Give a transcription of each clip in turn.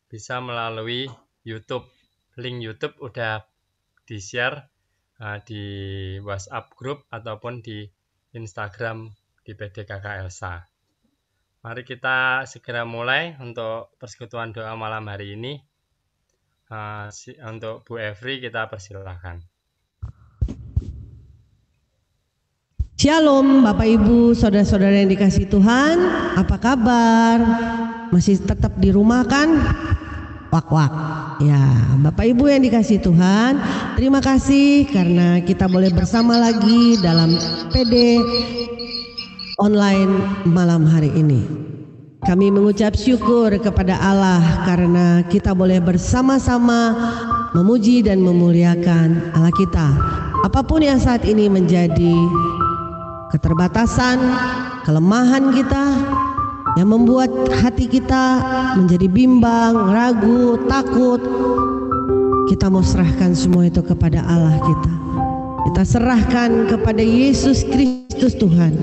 bisa melalui YouTube. Link YouTube udah di-share di WhatsApp grup ataupun di Instagram di PDKK Elsa. Mari kita segera mulai untuk persekutuan doa malam hari ini. Untuk Bu Evri kita persilahkan. Shalom Bapak Ibu, saudara-saudara yang dikasihi Tuhan, apa kabar? Masih tetap di rumah kan? Wak-wak. Ya, Bapak Ibu yang dikasihi Tuhan, terima kasih karena kita boleh bersama lagi dalam PD online malam hari ini. Kami mengucap syukur kepada Allah karena kita boleh bersama-sama memuji dan memuliakan Allah kita. Apapun yang saat ini menjadi keterbatasan, kelemahan kita yang membuat hati kita menjadi bimbang, ragu, takut, kita mau serahkan semua itu kepada Allah kita. Kita serahkan kepada Yesus Kristus Tuhan,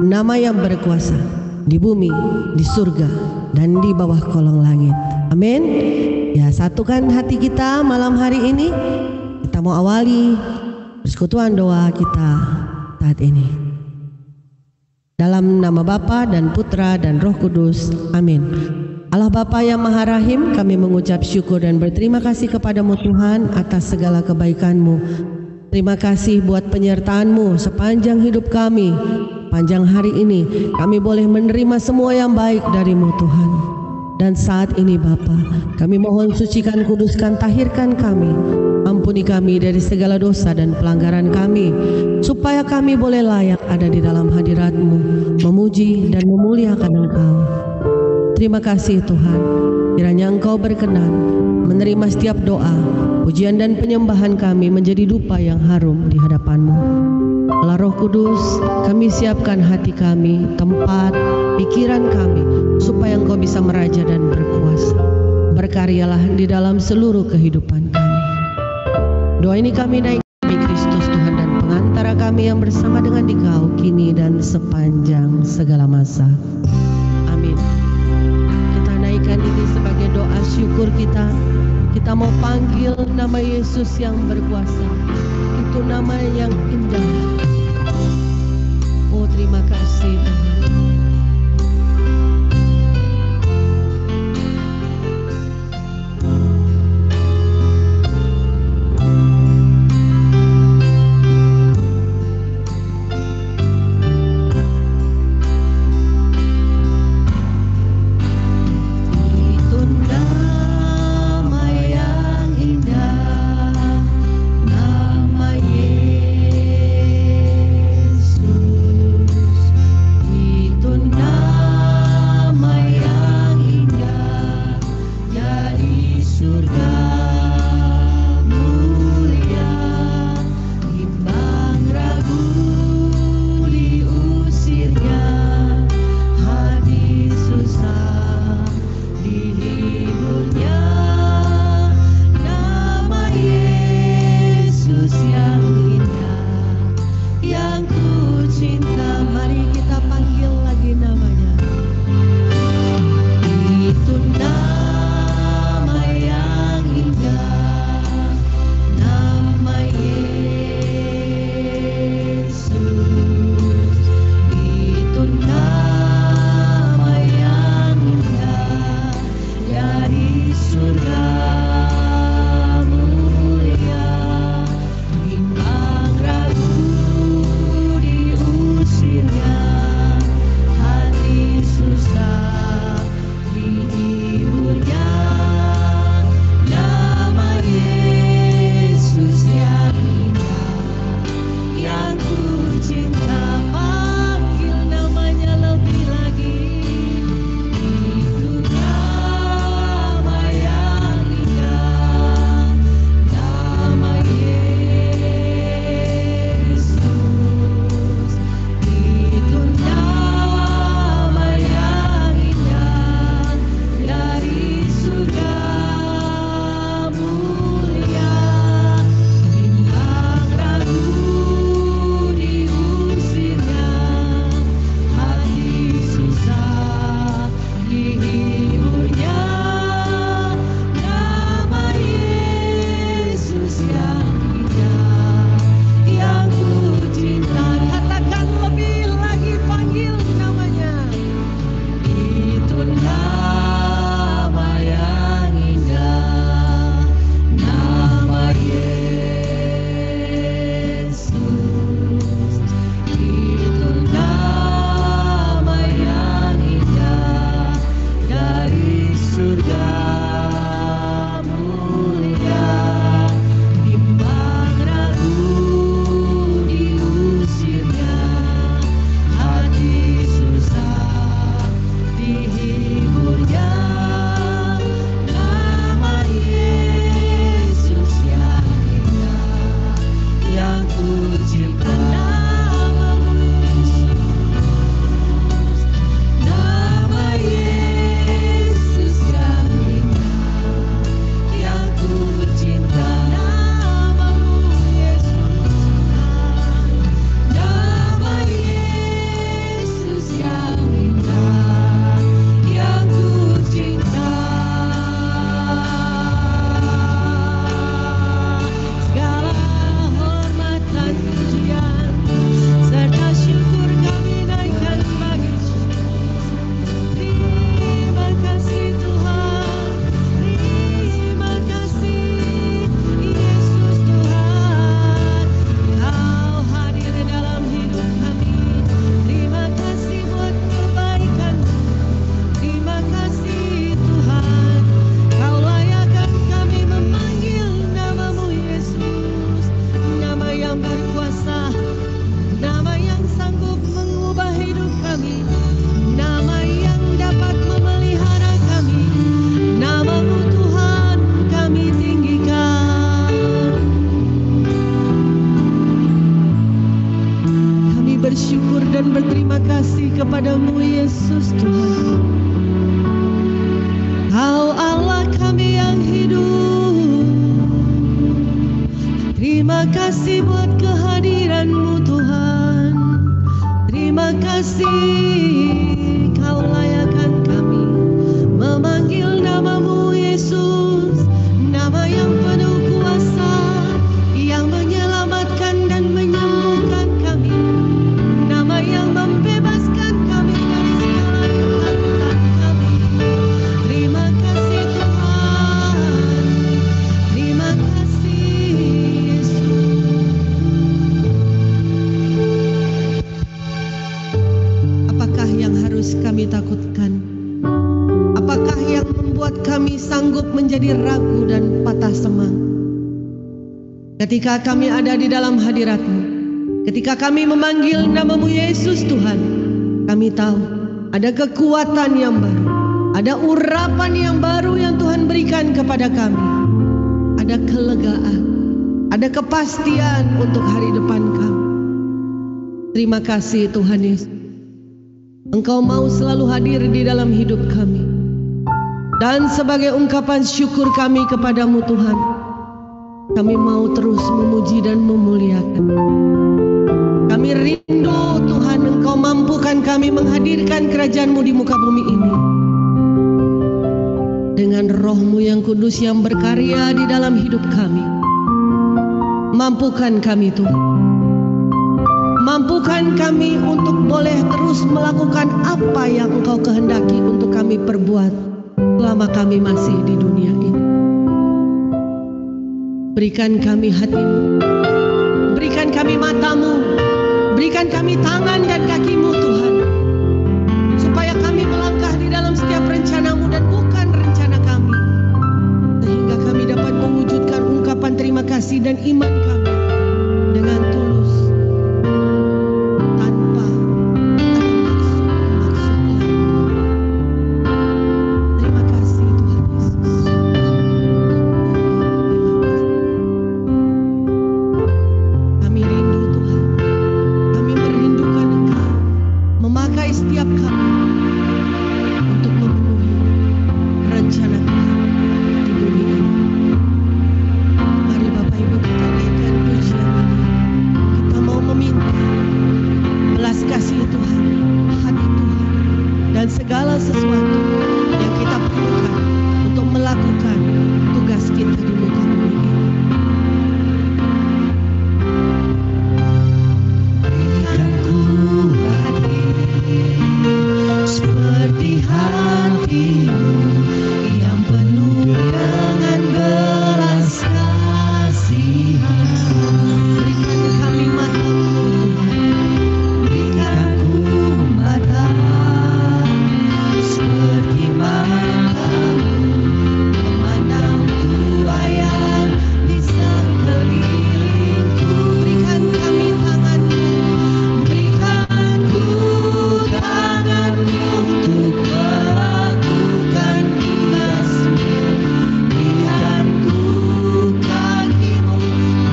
nama yang berkuasa di bumi, di surga, dan di bawah kolong langit. Amin. Ya, satukan hati kita malam hari ini. Kita mau awali persekutuan doa kita saat ini. Dalam nama Bapa dan Putra dan Roh Kudus. Amin. Allah Bapa yang Maha Rahim, kami mengucap syukur dan berterima kasih kepadamu Tuhan atas segala kebaikan-Mu. Terima kasih buat penyertaan-Mu sepanjang hidup kami. Panjang hari ini kami boleh menerima semua yang baik dari-Mu Tuhan. Dan saat ini Bapa, kami mohon sucikan, kuduskan, tahirkan kami. Ampuni kami dari segala dosa dan pelanggaran kami, supaya kami boleh layak ada di dalam hadirat-Mu, memuji dan memuliakan Engkau. Terima kasih Tuhan, kiranya Engkau berkenan menerima setiap doa, pujian dan penyembahan kami menjadi dupa yang harum di hadapan-Mu. Allah Roh Kudus, kami siapkan hati kami, tempat, pikiran kami, supaya Engkau bisa meraja dan berkuasa. Berkaryalah di dalam seluruh kehidupan kami. Doa ini kami naik demi Kristus Tuhan dan pengantara kami yang bersama dengan Dikau kini dan sepanjang segala masa. Amin. Kita naikkan ini sebagai doa syukur kita. Kita mau panggil nama Yesus yang berkuasa. Itu nama yang indah. Oh, terima kasih Tuhan. kasih buat kehadiran-Mu Tuhan. Terima kasih Kau layakkan kami memanggil nama-Mu Yesus, nama yang penuh kuasa, yang menyelamatkan dan menyembuhkan kami, nama yang membebaskan kami dari segala ketakutan kami. Terima kasih Tuhan, terima kasih Yesus. Apakah yang harus kami takutkan? Apakah yang membuat kami sanggup menjadi ragu dan patah semangat? Ketika kami ada di dalam hadirat-Mu, ketika kami memanggil nama-Mu Yesus Tuhan, kami tahu ada kekuatan yang baru, ada urapan yang baru yang Tuhan berikan kepada kami. Ada kelegaan, ada kepastian untuk hari depan kami. Terima kasih Tuhan Yesus. Engkau mau selalu hadir di dalam hidup kami. Dan sebagai ungkapan syukur kami kepadamu Tuhan, kami mau terus memuji dan memuliakan. Kami rindu Tuhan, Engkau mampukan kami menghadirkan kerajaan-Mu di muka bumi ini. Dengan Roh-Mu yang kudus yang berkarya di dalam hidup kami. Mampukan kami Tuhan. Mampukan kami untuk boleh terus melakukan apa yang Engkau kehendaki untuk kami perbuat selama kami masih di dunia ini. Berikan kami hati-Mu, berikan kami mata-Mu, berikan kami tangan dan kaki-Mu Tuhan, supaya kami melangkah di dalam setiap rencana-Mu dan bukan rencana kami, sehingga kami dapat mewujudkan ungkapan terima kasih dan iman kami dengan tulus, tanpa ada maksud lain. Terima kasih Tuhan Yesus. Kami rindu Tuhan, kami merindukan Engkau memakai setiap kami untuk memenuhi rencana Tuhan di dunia ini. Mari Bapak Ibu kita naikkan pujian ini. Kita mau meminta belas kasih Tuhan, hati Tuhan, dan segala sesuatu yang kita perlukan untuk melakukan tugas kita di muka bumi ini. Berikan ku hati seperti hati-Mu yang penuh dengan belas kasihan. Berikan kami mata-Mu Tuhan, berikan ku mata seperti mata-Mu memandang tuayan di sekelilingku. Berikan kami tangan-Mu, berikan ku tangan-Mu untuk melakukan tugas-Mu. Berikan ku kaki-Mu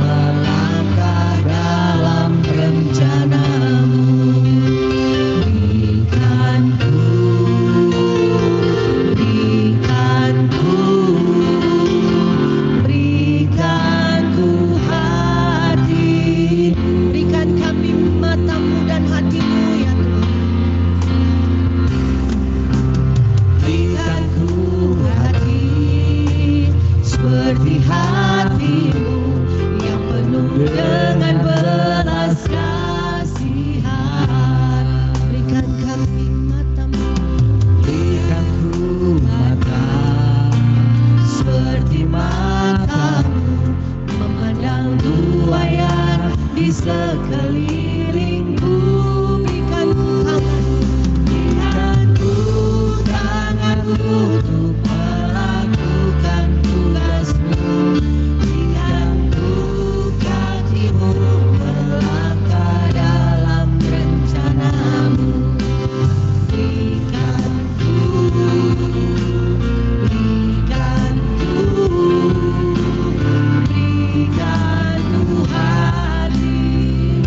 melangkah dalam rencana-Mu. Berikan ku hati, berikan kami mata-Mu dan hati-Mu ya Tuhan. Berikan ku hati seperti hati-Mu yang penuh dengan belas kasihan. Berikan kami mata-Mu, berikan ku mata seperti mata-Mu memandang tuayan di sekelilingku. Berikan ku tangan-Mu untuk melakukan tugas-Mu. Berikan ku kaki-Mu melangkah dalam rencana-Mu. Berikan ku hati,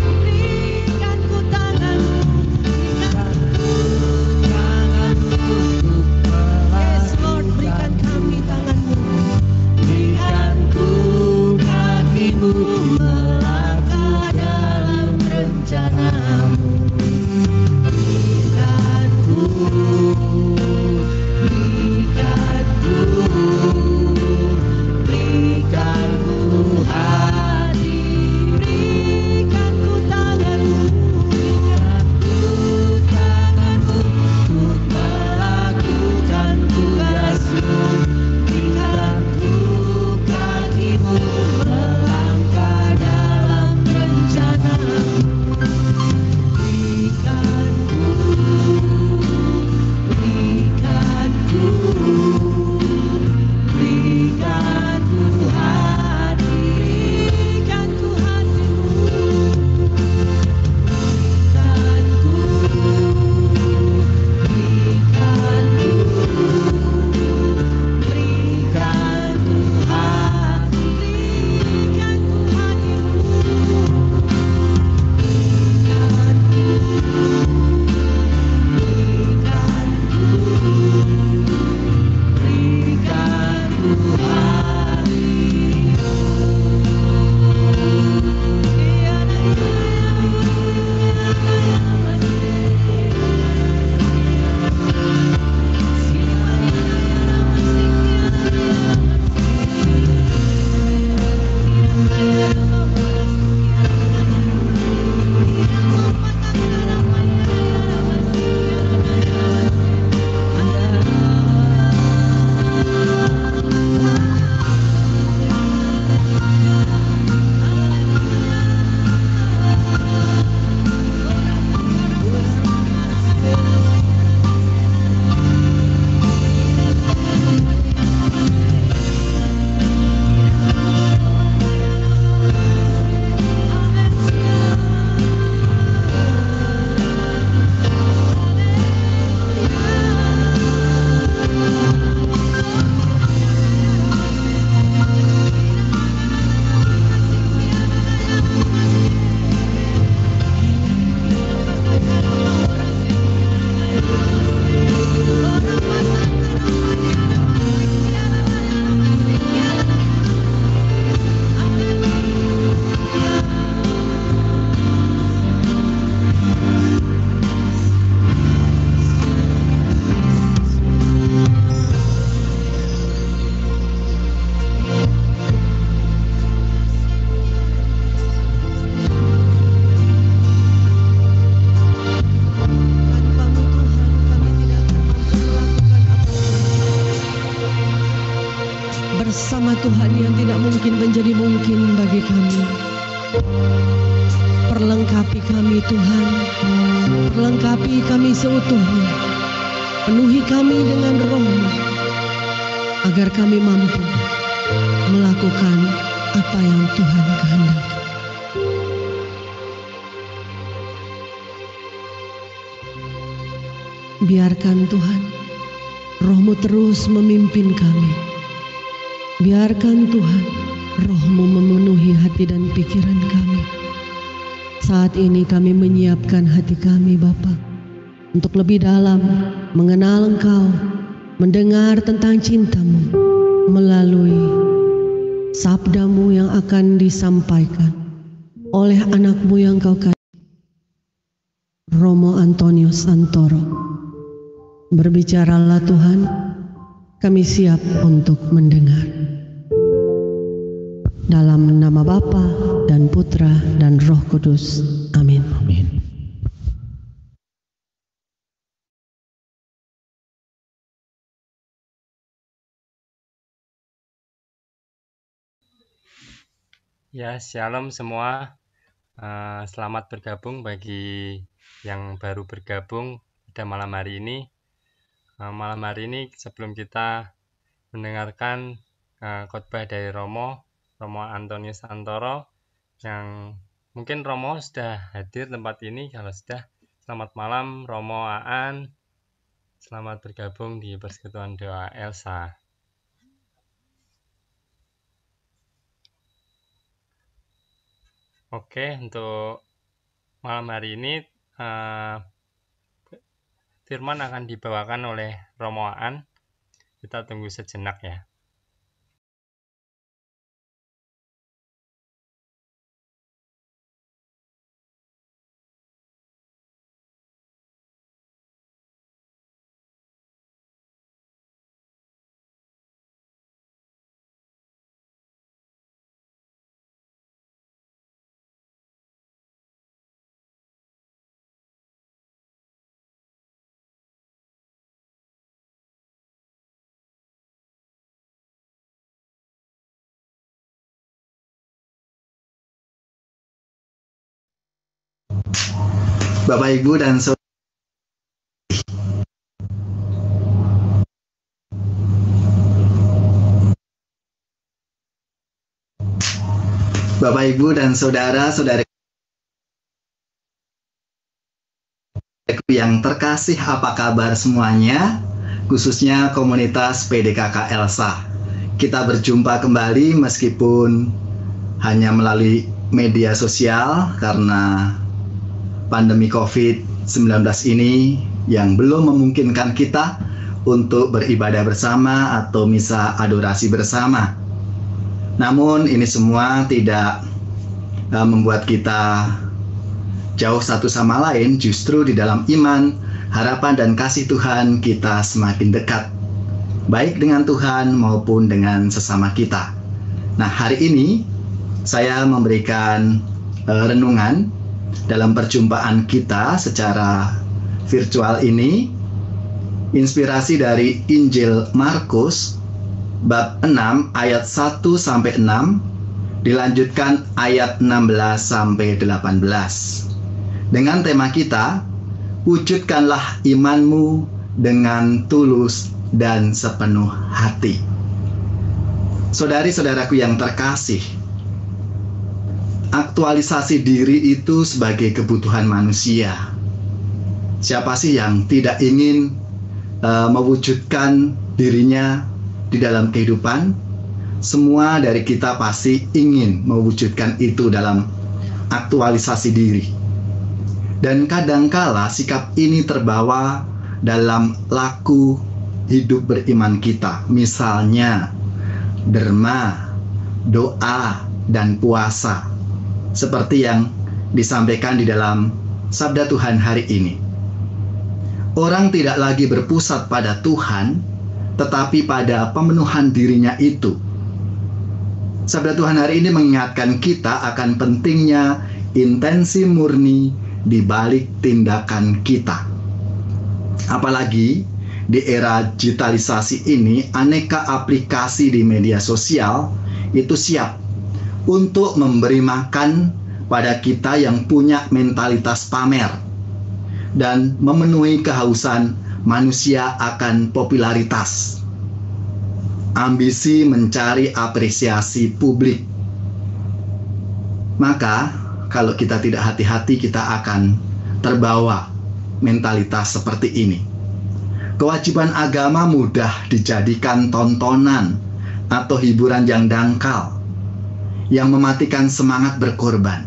bersama Tuhan yang tidak mungkin menjadi mungkin bagi kami. Perlengkapi kami Tuhan, perlengkapi kami seutuhnya, penuhi kami dengan Roh-Mu, agar kami mampu melakukan apa yang Tuhan kehendaki. Biarkan Tuhan, Roh-Mu terus memimpin kami. Biarkan Tuhan, Roh-Mu memenuhi hati dan pikiran kami. Saat ini kami menyiapkan hati kami Bapa, untuk lebih dalam mengenal Engkau, mendengar tentang cinta-Mu melalui sabda-Mu yang akan disampaikan oleh anak-Mu yang Kau kasih, Romo Antonius Antoro. Berbicaralah Tuhan, kami siap untuk mendengar. Dalam nama Bapa dan Putra dan Roh Kudus. Amin. Amin. Ya, shalom semua. Selamat bergabung bagi yang baru bergabung pada malam hari ini. Malam hari ini sebelum kita mendengarkan khotbah dari Romo Antonius Antoro, yang mungkin Romo sudah hadir tempat ini. Kalau sudah, selamat malam Romo Aan, selamat bergabung di Persekutuan Doa Elsa. Oke, untuk malam hari ini firman akan dibawakan oleh Romo Aan. Kita tunggu sejenak ya. Bapak Ibu dan Saudara, saudara-saudari yang terkasih, apa kabar semuanya? Khususnya komunitas PDKK Elsa. Kita berjumpa kembali meskipun hanya melalui media sosial karena pandemi COVID-19 ini yang belum memungkinkan kita untuk beribadah bersama atau misa adorasi bersama. Namun ini semua tidak membuat kita jauh satu sama lain, justru di dalam iman, harapan dan kasih Tuhan kita semakin dekat, baik dengan Tuhan maupun dengan sesama kita. Nah, hari ini saya memberikan renungan dalam perjumpaan kita secara virtual ini, inspirasi dari Injil Markus bab 6 ayat 1 sampai 6, dilanjutkan ayat 16 sampai 18. Dengan tema kita, wujudkanlah imanmu dengan tulus dan sepenuh hati. Saudari-saudaraku yang terkasih, aktualisasi diri itu sebagai kebutuhan manusia. Siapa sih yang tidak ingin mewujudkan dirinya di dalam kehidupan? Semua dari kita pasti ingin mewujudkan itu dalam aktualisasi diri. Dan kadangkala sikap ini terbawa dalam laku hidup beriman kita. Misalnya derma, doa, dan puasa, seperti yang disampaikan di dalam sabda Tuhan hari ini. Orang tidak lagi berpusat pada Tuhan, tetapi pada pemenuhan dirinya itu. Sabda Tuhan hari ini mengingatkan kita akan pentingnya intensi murni di balik tindakan kita. Apalagi di era digitalisasi ini, aneka aplikasi di media sosial itu siap untuk memberi makan pada kita yang punya mentalitas pamer dan memenuhi kehausan manusia akan popularitas, ambisi mencari apresiasi publik. Maka kalau kita tidak hati-hati, kita akan terbawa mentalitas seperti ini. Kewajiban agama mudah dijadikan tontonan atau hiburan yang dangkal, yang mematikan semangat berkorban.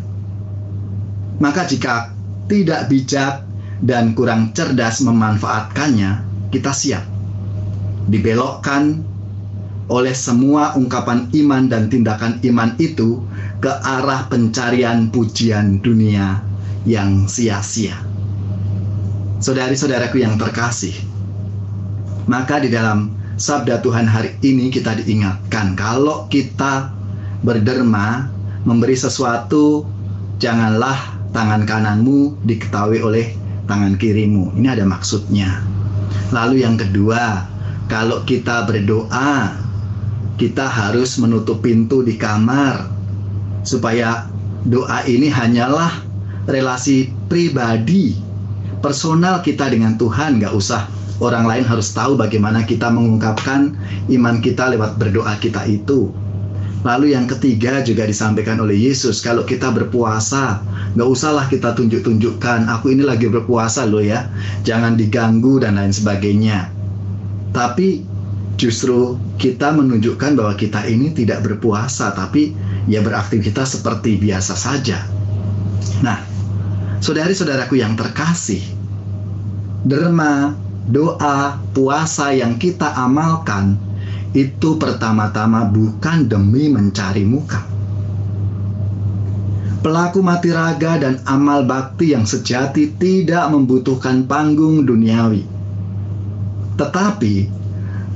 Maka jika tidak bijak dan kurang cerdas memanfaatkannya, kita siap dibelokkan oleh semua ungkapan iman dan tindakan iman itu ke arah pencarian pujian dunia yang sia-sia. Saudari-saudaraku yang terkasih, maka di dalam sabda Tuhan hari ini kita diingatkan, kalau kita berderma memberi sesuatu, janganlah tangan kananmu diketahui oleh tangan kirimu. Ini ada maksudnya. Lalu yang kedua, kalau kita berdoa, kita harus menutup pintu di kamar, supaya doa ini hanyalah relasi pribadi, personal kita dengan Tuhan. Gak usah orang lain harus tahu bagaimana kita mengungkapkan iman kita lewat berdoa kita itu. Lalu yang ketiga juga disampaikan oleh Yesus, kalau kita berpuasa, gak usahlah kita tunjuk-tunjukkan, aku ini lagi berpuasa loh ya, jangan diganggu dan lain sebagainya. Tapi justru kita menunjukkan bahwa kita ini tidak berpuasa, tapi ya beraktivitas seperti biasa saja. Nah, saudari-saudaraku yang terkasih, derma, doa, puasa yang kita amalkan itu pertama-tama bukan demi mencari muka. Pelaku mati raga dan amal bakti yang sejati tidak membutuhkan panggung duniawi, tetapi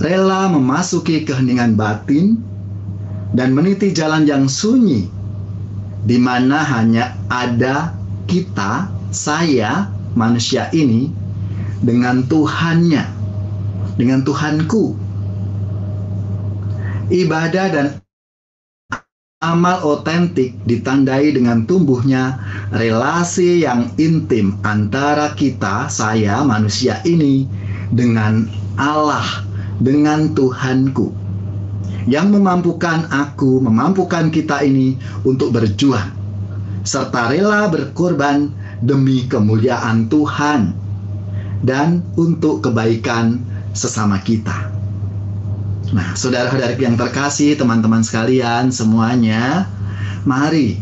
rela memasuki keheningan batin dan meniti jalan yang sunyi, di mana hanya ada kita, saya, manusia ini, dengan Tuhannya, dengan Tuhanku. Ibadah dan amal otentik ditandai dengan tumbuhnya relasi yang intim antara kita, saya, manusia ini, dengan Allah, dengan Tuhanku, yang memampukan aku, memampukan kita ini untuk berjuang, serta rela berkorban demi kemuliaan Tuhan dan untuk kebaikan sesama kita. Nah, saudara-saudari yang terkasih, teman-teman sekalian semuanya, mari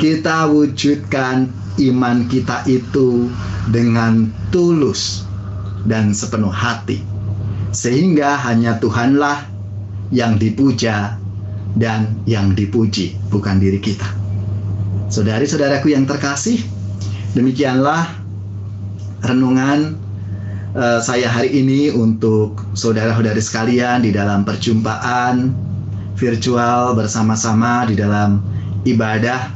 kita wujudkan iman kita itu dengan tulus dan sepenuh hati, sehingga hanya Tuhanlah yang dipuja dan yang dipuji, bukan diri kita. Saudari-saudaraku yang terkasih, demikianlah renungan saya hari ini untuk saudara-saudari sekalian di dalam perjumpaan virtual bersama-sama di dalam ibadah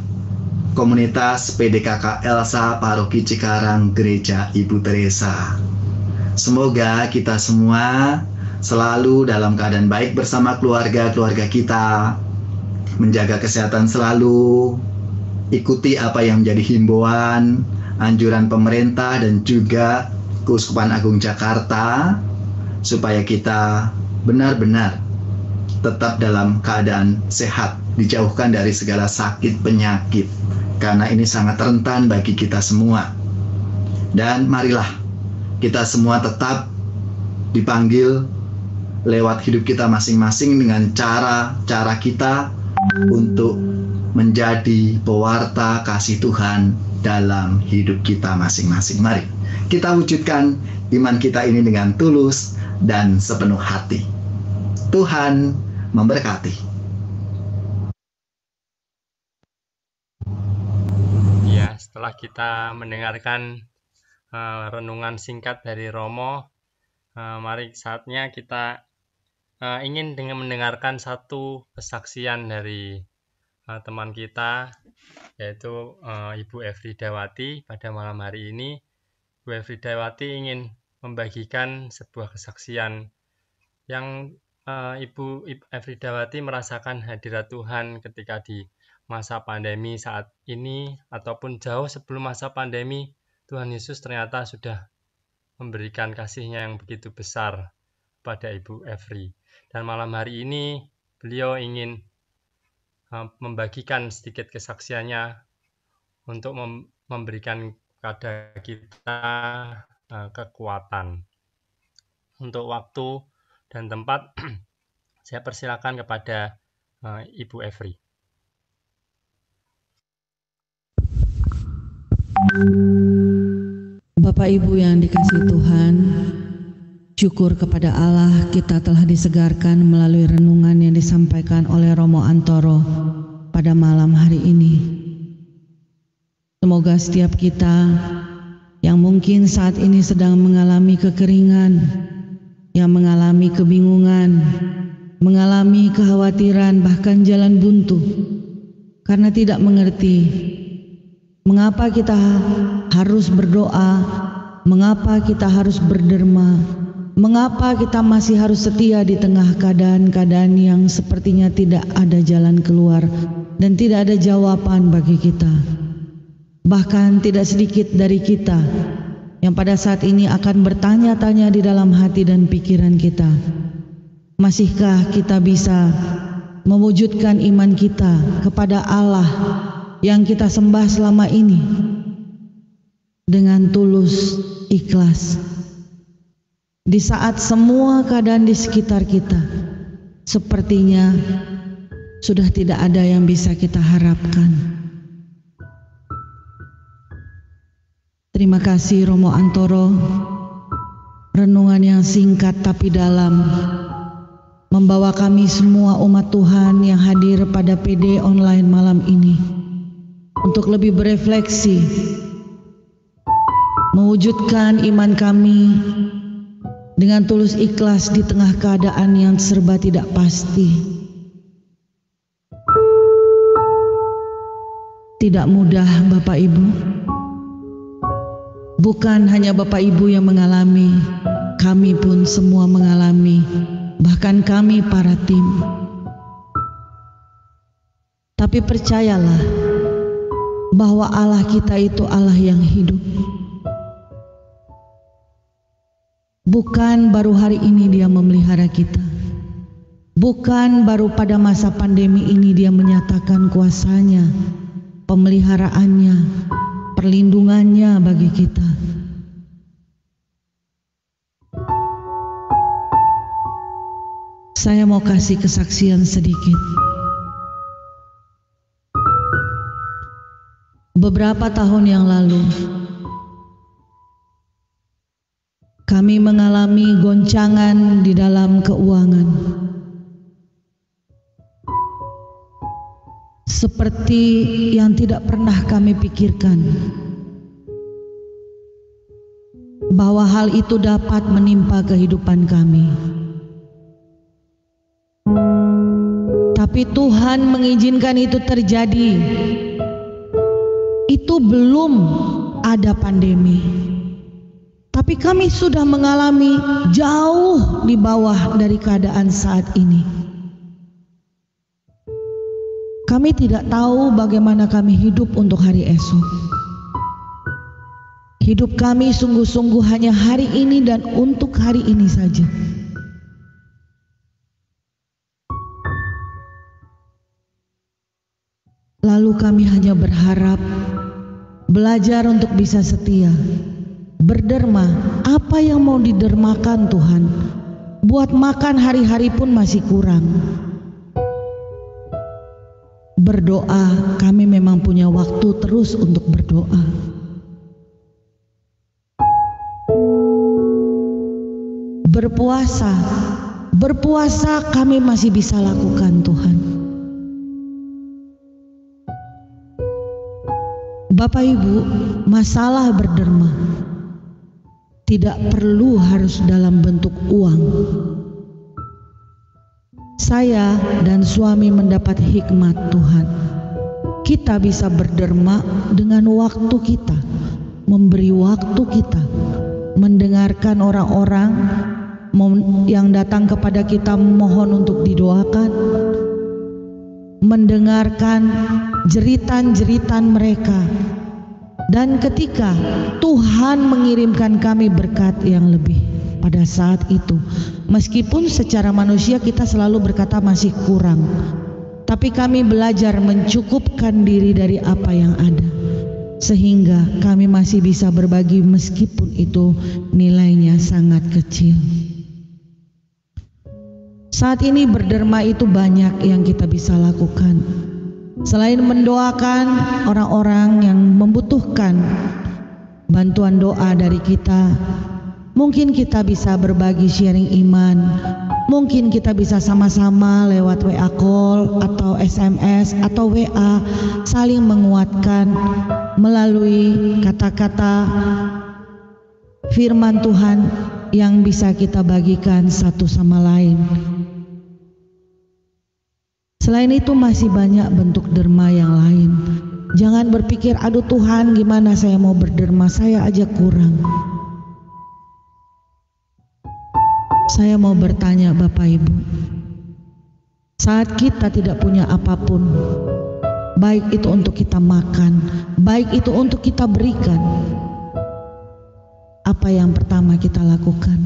komunitas PDKK Elsa Paroki Cikarang Gereja Ibu Teresa. Semoga kita semua selalu dalam keadaan baik bersama keluarga-keluarga kita, menjaga kesehatan selalu, ikuti apa yang menjadi himbauan, anjuran pemerintah dan juga Keuskupan Agung Jakarta, supaya kita benar-benar tetap dalam keadaan sehat, dijauhkan dari segala sakit penyakit, karena ini sangat rentan bagi kita semua. Dan marilah kita semua tetap dipanggil lewat hidup kita masing-masing dengan cara-cara kita untuk menjadi pewarta kasih Tuhan dalam hidup kita masing-masing. Mari kita wujudkan iman kita ini dengan tulus dan sepenuh hati. Tuhan memberkati. Ya, setelah kita mendengarkan renungan singkat dari Romo, mari saatnya kita ingin mendengarkan satu kesaksian dari teman kita, yaitu Ibu Efridawati. Pada malam hari ini Ibu Efridawati ingin membagikan sebuah kesaksian yang Ibu Efridawati merasakan hadirat Tuhan ketika di masa pandemi saat ini ataupun jauh sebelum masa pandemi. Tuhan Yesus ternyata sudah memberikan kasih-Nya yang begitu besar pada Ibu Efri. Dan malam hari ini beliau ingin membagikan sedikit kesaksiannya untuk memberikan kepada kita kekuatan. Untuk waktu dan tempat, saya persilakan kepada Ibu Efri. Bapak Ibu yang dikasihi Tuhan, syukur kepada Allah kita telah disegarkan melalui renungan yang disampaikan oleh Romo Antoro pada malam hari ini. Semoga setiap kita yang mungkin saat ini sedang mengalami kekeringan, yang mengalami kebingungan, mengalami kekhawatiran, bahkan jalan buntu, karena tidak mengerti mengapa kita harus berdoa, mengapa kita harus berderma, mengapa kita masih harus setia di tengah keadaan-keadaan yang sepertinya tidak ada jalan keluar dan tidak ada jawaban bagi kita. Bahkan tidak sedikit dari kita yang pada saat ini akan bertanya-tanya di dalam hati dan pikiran kita, masihkah kita bisa mewujudkan iman kita kepada Allah yang kita sembah selama ini dengan tulus, ikhlas, di saat semua keadaan di sekitar kita sepertinya sudah tidak ada yang bisa kita harapkan. Terima kasih Romo Antoro, renungan yang singkat tapi dalam, membawa kami semua umat Tuhan yang hadir pada PD online malam ini untuk lebih berefleksi, mewujudkan iman kami dengan tulus ikhlas di tengah keadaan yang serba tidak pasti. Tidak mudah Bapak Ibu. Bukan hanya Bapak Ibu yang mengalami, kami pun semua mengalami, bahkan kami para tim. Tapi percayalah bahwa Allah kita itu Allah yang hidup. Bukan baru hari ini Dia memelihara kita. Bukan baru pada masa pandemi ini Dia menyatakan kuasa-Nya, pemeliharaannya, perlindungannya bagi kita. Saya mau kasih kesaksian sedikit. Beberapa tahun yang lalu, kami mengalami goncangan di dalam keuangan. Seperti yang tidak pernah kami pikirkan bahwa hal itu dapat menimpa kehidupan kami. Tapi Tuhan mengizinkan itu terjadi. Itu belum ada pandemi. Tapi kami sudah mengalami jauh di bawah dari keadaan saat ini. Kami tidak tahu bagaimana kami hidup untuk hari esok. Hidup kami sungguh-sungguh hanya hari ini dan untuk hari ini saja. Lalu kami hanya berharap, belajar untuk bisa setia, berderma. Apa yang mau didermakan Tuhan? Buat makan hari-hari pun masih kurang. Berdoa, kami memang punya waktu terus untuk berdoa. Berpuasa kami masih bisa lakukan Tuhan. Bapak Ibu, masalah berderma tidak perlu harus dalam bentuk uang. Saya dan suami mendapat hikmat Tuhan. Kita bisa berderma dengan waktu kita, memberi waktu kita, mendengarkan orang-orang yang datang kepada kita mohon untuk didoakan, mendengarkan jeritan-jeritan mereka. Dan ketika Tuhan mengirimkan kami berkat yang lebih pada saat itu, meskipun secara manusia kita selalu berkata masih kurang, tapi kami belajar mencukupkan diri dari apa yang ada, sehingga kami masih bisa berbagi meskipun itu nilainya sangat kecil. Saat ini berderma itu banyak yang kita bisa lakukan. Selain mendoakan orang-orang yang membutuhkan bantuan doa dari kita, mungkin kita bisa berbagi sharing iman. Mungkin kita bisa sama-sama lewat WA call atau SMS atau WA saling menguatkan melalui kata-kata firman Tuhan yang bisa kita bagikan satu sama lain. Selain itu masih banyak bentuk derma yang lain. Jangan berpikir, aduh Tuhan gimana saya mau berderma, saya aja kurang. Saya mau bertanya Bapak Ibu, saat kita tidak punya apapun, baik itu untuk kita makan, baik itu untuk kita berikan, apa yang pertama kita lakukan?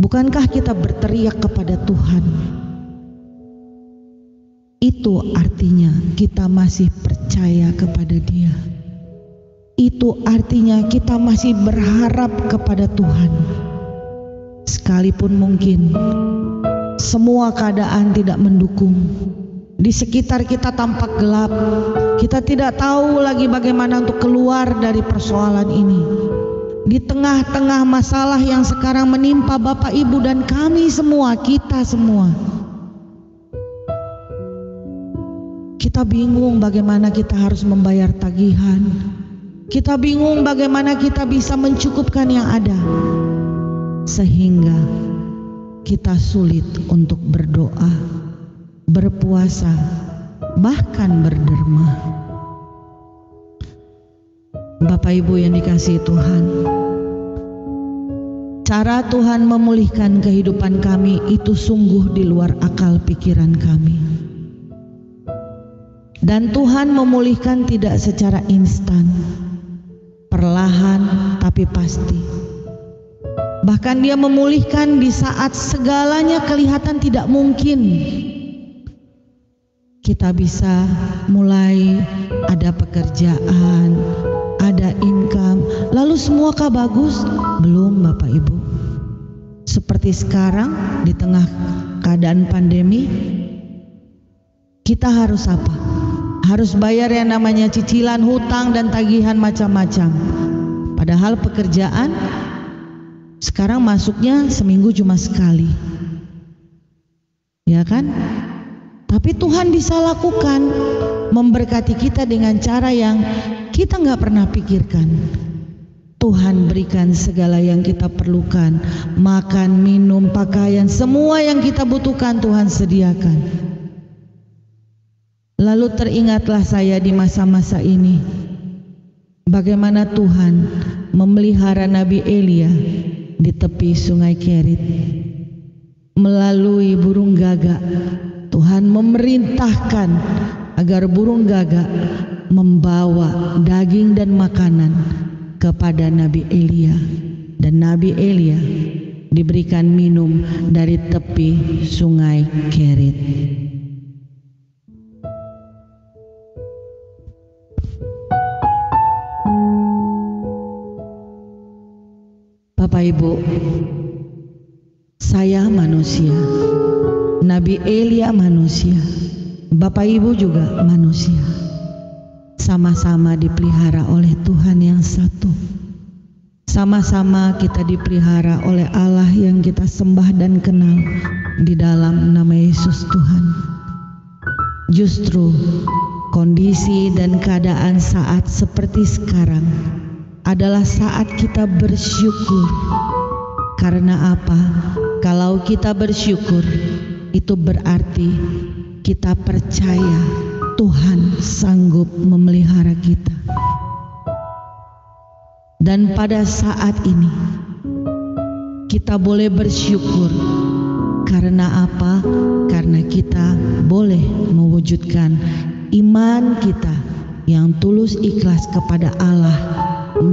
Bukankah kita berteriak kepada Tuhan? Itu artinya kita masih percaya kepada Dia. Itu artinya kita masih berharap kepada Tuhan. Sekalipun mungkin semua keadaan tidak mendukung, di sekitar kita tampak gelap, kita tidak tahu lagi bagaimana untuk keluar dari persoalan ini. Di tengah-tengah masalah yang sekarang menimpa Bapak Ibu dan kami semua, kita semua, kita bingung bagaimana kita harus membayar tagihan. Kita bingung bagaimana kita bisa mencukupkan yang ada, sehingga kita sulit untuk berdoa, berpuasa, bahkan berderma. Bapak Ibu yang dikasihi Tuhan, cara Tuhan memulihkan kehidupan kami itu sungguh di luar akal pikiran kami. Dan Tuhan memulihkan tidak secara instan, perlahan tapi pasti. Bahkan Dia memulihkan di saat segalanya kelihatan tidak mungkin. Kita bisa mulai ada pekerjaan, ada income, lalu semuakah bagus? Belum Bapak Ibu. Seperti sekarang di tengah keadaan pandemi, kita harus apa? Harus bayar yang namanya cicilan, hutang, dan tagihan macam-macam. Padahal pekerjaan sekarang masuknya seminggu cuma sekali, ya kan? Tapi Tuhan bisa lakukan, memberkati kita dengan cara yang kita nggak pernah pikirkan. Tuhan berikan segala yang kita perlukan, makan, minum, pakaian, semua yang kita butuhkan Tuhan sediakan. Lalu teringatlah saya di masa-masa ini, bagaimana Tuhan memelihara Nabi Elia di tepi sungai Kerit. Melalui burung gagak, Tuhan memerintahkan agar burung gagak membawa daging dan makanan kepada Nabi Elia. Dan Nabi Elia diberikan minum dari tepi sungai Kerit. Bapak Ibu, saya manusia, Nabi Elia manusia, Bapak Ibu juga manusia. Sama-sama dipelihara oleh Tuhan yang satu. Sama-sama kita dipelihara oleh Allah yang kita sembah dan kenal di dalam nama Yesus Tuhan. Justru kondisi dan keadaan saat seperti sekarang adalah saat kita bersyukur. Karena apa? Kalau kita bersyukur, itu berarti kita percaya Tuhan sanggup memelihara kita. Dan pada saat ini kita boleh bersyukur. Karena apa? Karena kita boleh mewujudkan iman kita yang tulus ikhlas kepada Allah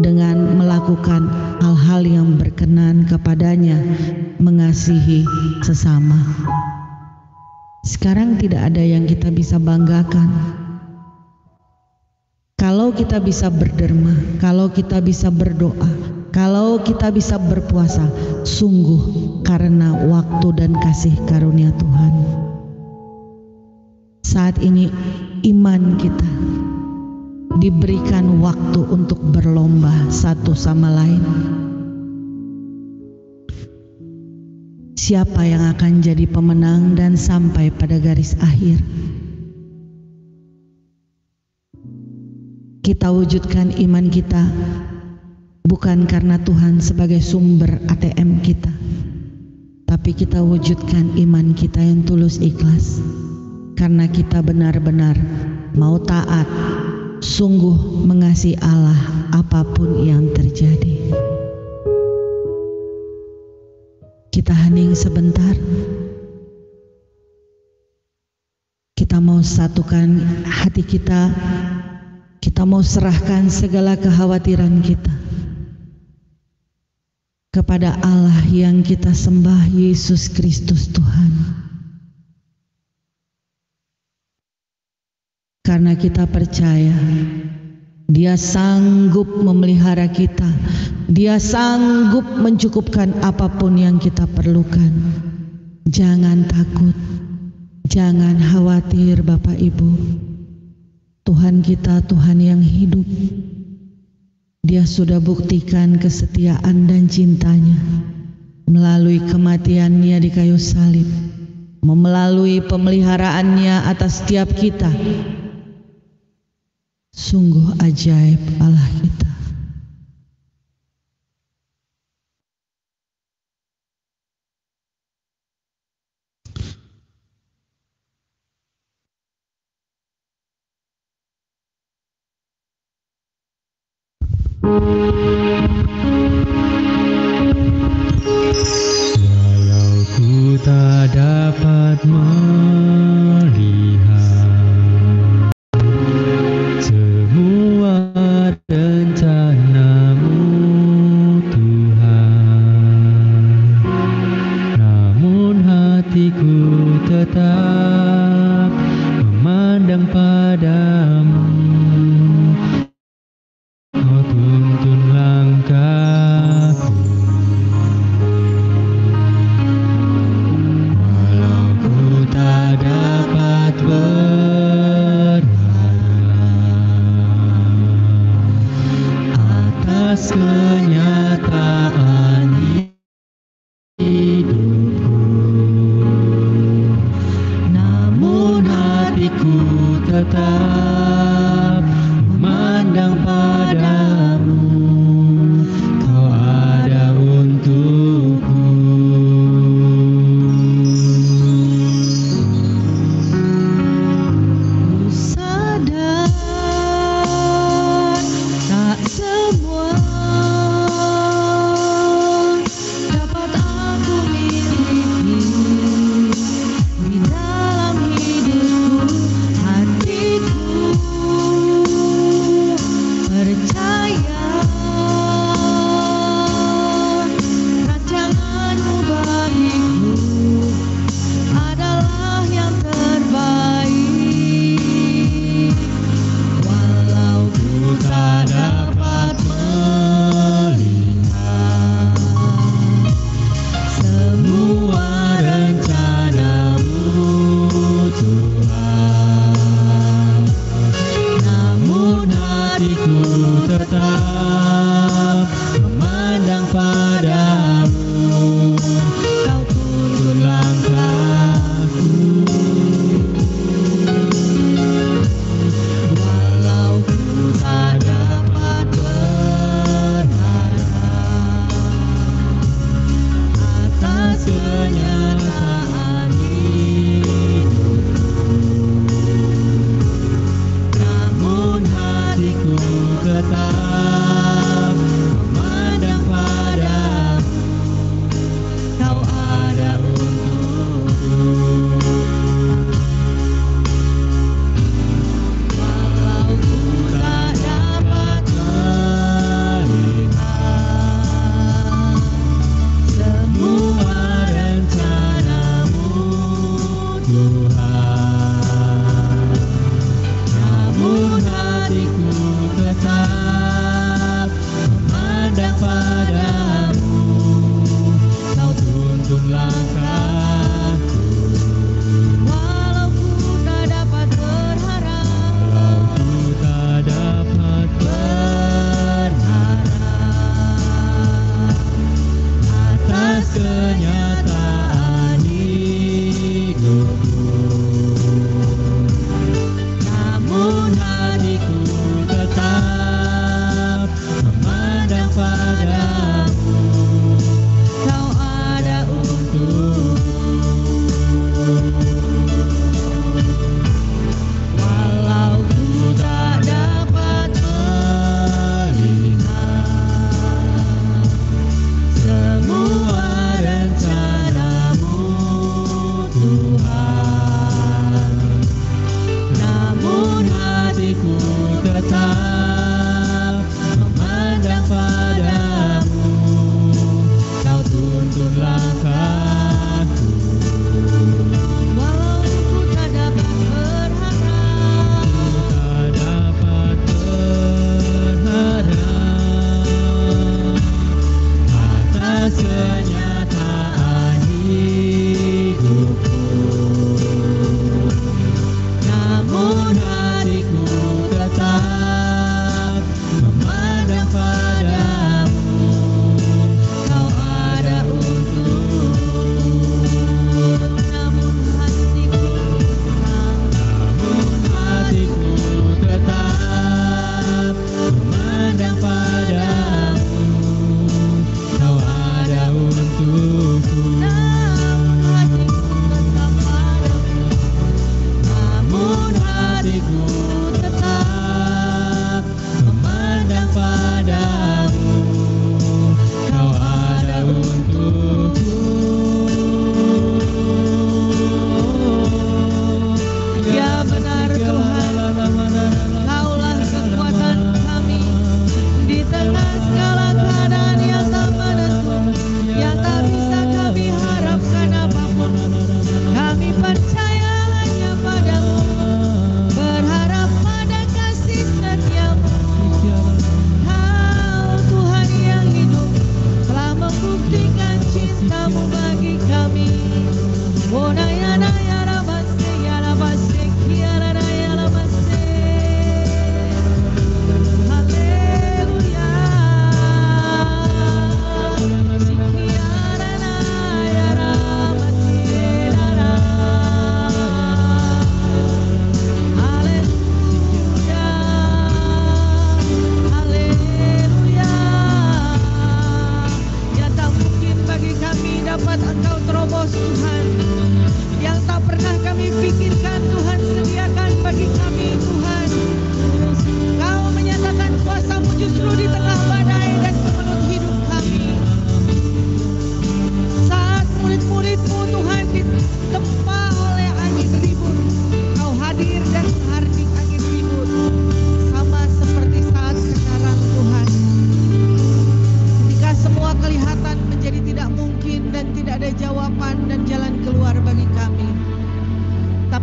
dengan melakukan hal-hal yang berkenan kepadanya, mengasihi sesama. Sekarang tidak ada yang kita bisa banggakan. Kalau kita bisa berderma, kalau kita bisa berdoa, kalau kita bisa berpuasa, sungguh karena waktu dan kasih karunia Tuhan. Saat ini iman kita diberikan waktu untuk berlomba satu sama lain. Siapa yang akan jadi pemenang dan sampai pada garis akhir? Kita wujudkan iman kita bukan karena Tuhan sebagai sumber ATM kita, tapi kita wujudkan iman kita yang tulus ikhlas karena kita benar-benar mau taat, sungguh mengasihi Allah apapun yang terjadi. Kita hening sebentar. Kita mau satukan hati kita. Kita mau serahkan segala kekhawatiran kita kepada Allah yang kita sembah, Yesus Kristus Tuhan. Karena kita percaya Dia sanggup memelihara kita, Dia sanggup mencukupkan apapun yang kita perlukan. Jangan takut, jangan khawatir Bapak Ibu. Tuhan kita Tuhan yang hidup. Dia sudah buktikan kesetiaan dan cintanya melalui kematiannya di kayu salib, melalui pemeliharaannya atas setiap kita. Sungguh ajaib Allah kita. Walau ku tak dapat melihat semua rencana-Mu Tuhan, namun hatiku tetap memandang padamu. Kau tuntun langkahku, walau ku tak dapat berharap atas kenyataan hidupku, namun hatiku tetap memandang padamu. Kau ada untukku. Ku sadar tak semua dapat aku miliki di dalam hidupku. Hatiku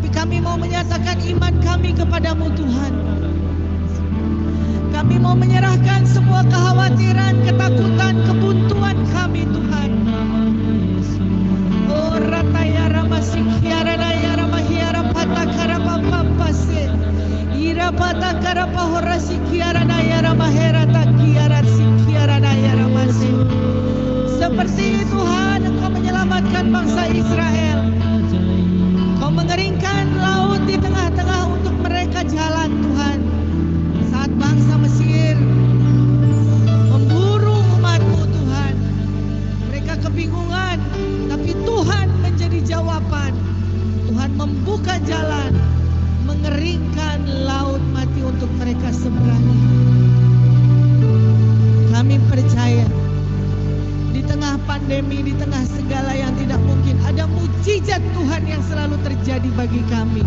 Tapi kami mau menyatakan iman kami kepadamu Tuhan. Kami mau menyerahkan semua kekhawatiran, ketakutan, kebuntuan kami Tuhan. Oh rataya ramasikiara daya ramahiara patakara pampapase. Ira patakara pahorasikiara daya ramahera takiara sikiara daya ramasi. Seperti Tuhan Engkau menyelamatkan bangsa Israel. Kau mengeringkan laut di tengah-tengah untuk mereka jalan Tuhan. Saat bangsa Mesir memburu umat-Mu Tuhan, mereka kebingungan, tapi Tuhan menjadi jawaban. Tuhan membuka jalan, mengeringkan laut mati untuk mereka seberangi. Kami percaya di tengah pandemi, di tengah segala yang tidak mungkin, ada mujizat Tuhan yang selalu terjadi bagi kami.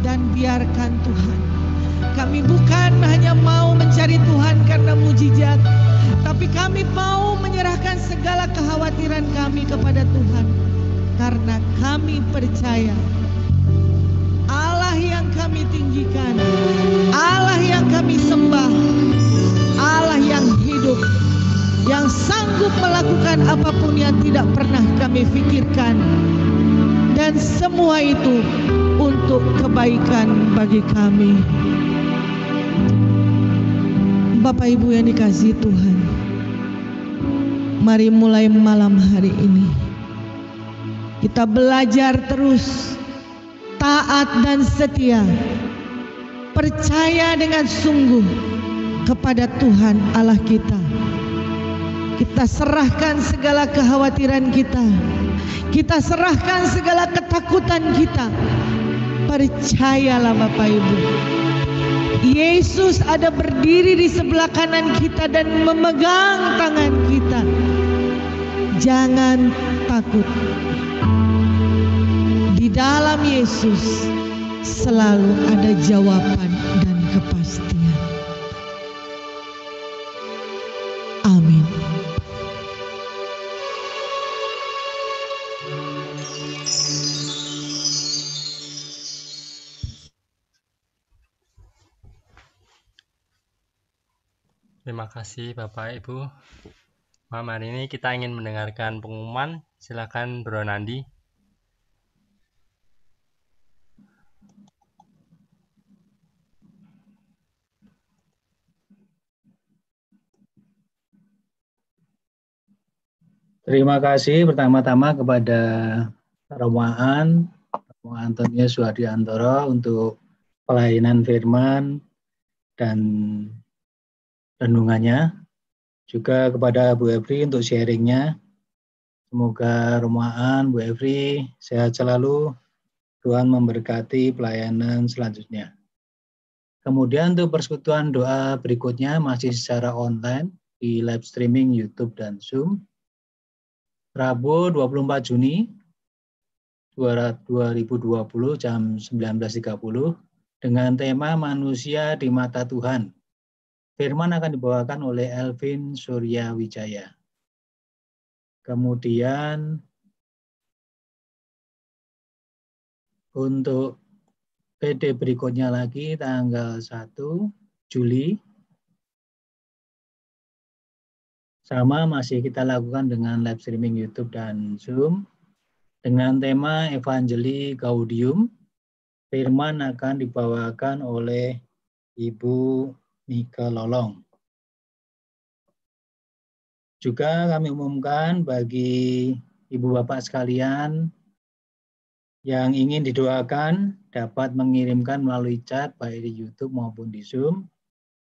Dan biarkan Tuhan, kami bukan hanya mau mencari Tuhan karena mujizat, tapi kami mau menyerahkan segala kekhawatiran kami kepada Tuhan. Karena kami percaya Allah yang kami tinggikan, Allah yang kami sembah, Allah yang hidup, yang sanggup melakukan apapun yang tidak pernah kami pikirkan. Dan semua itu untuk kebaikan bagi kami. Bapak Ibu yang dikasihi Tuhan, mari mulai malam hari ini kita belajar terus taat dan setia, percaya dengan sungguh kepada Tuhan Allah kita. Kita serahkan segala kekhawatiran kita, kita serahkan segala ketakutan kita. Percayalah Bapak Ibu, Yesus ada berdiri di sebelah kanan kita dan memegang tangan kita. Jangan takut. Di dalam Yesus selalu ada jawaban dan kepastian. Amin. Terima kasih Bapak Ibu. Malam hari ini kita ingin mendengarkan pengumuman. Silakan Bro Nandi. Terima kasih pertama-tama kepada Romo Antonius Suhardiantoro untuk pelayanan firman dan renungannya. Juga kepada Bu Evri untuk sharingnya. Semoga Romo Bu Evri sehat selalu. Tuhan memberkati pelayanan selanjutnya. Kemudian untuk persekutuan doa berikutnya masih secara online di live streaming YouTube dan Zoom. Rabu 24 Juni 2020 jam 19.30 dengan tema Manusia di Mata Tuhan. Firman akan dibawakan oleh Elvin Surya Wijaya. Kemudian untuk PD berikutnya lagi tanggal 1 Juli. Sama masih kita lakukan dengan live streaming YouTube dan Zoom dengan tema Evangeli Gaudium. Firman akan dibawakan oleh Ibu Mika Lolong. Juga kami umumkan bagi Ibu Bapak sekalian yang ingin didoakan dapat mengirimkan melalui chat baik di YouTube maupun di Zoom.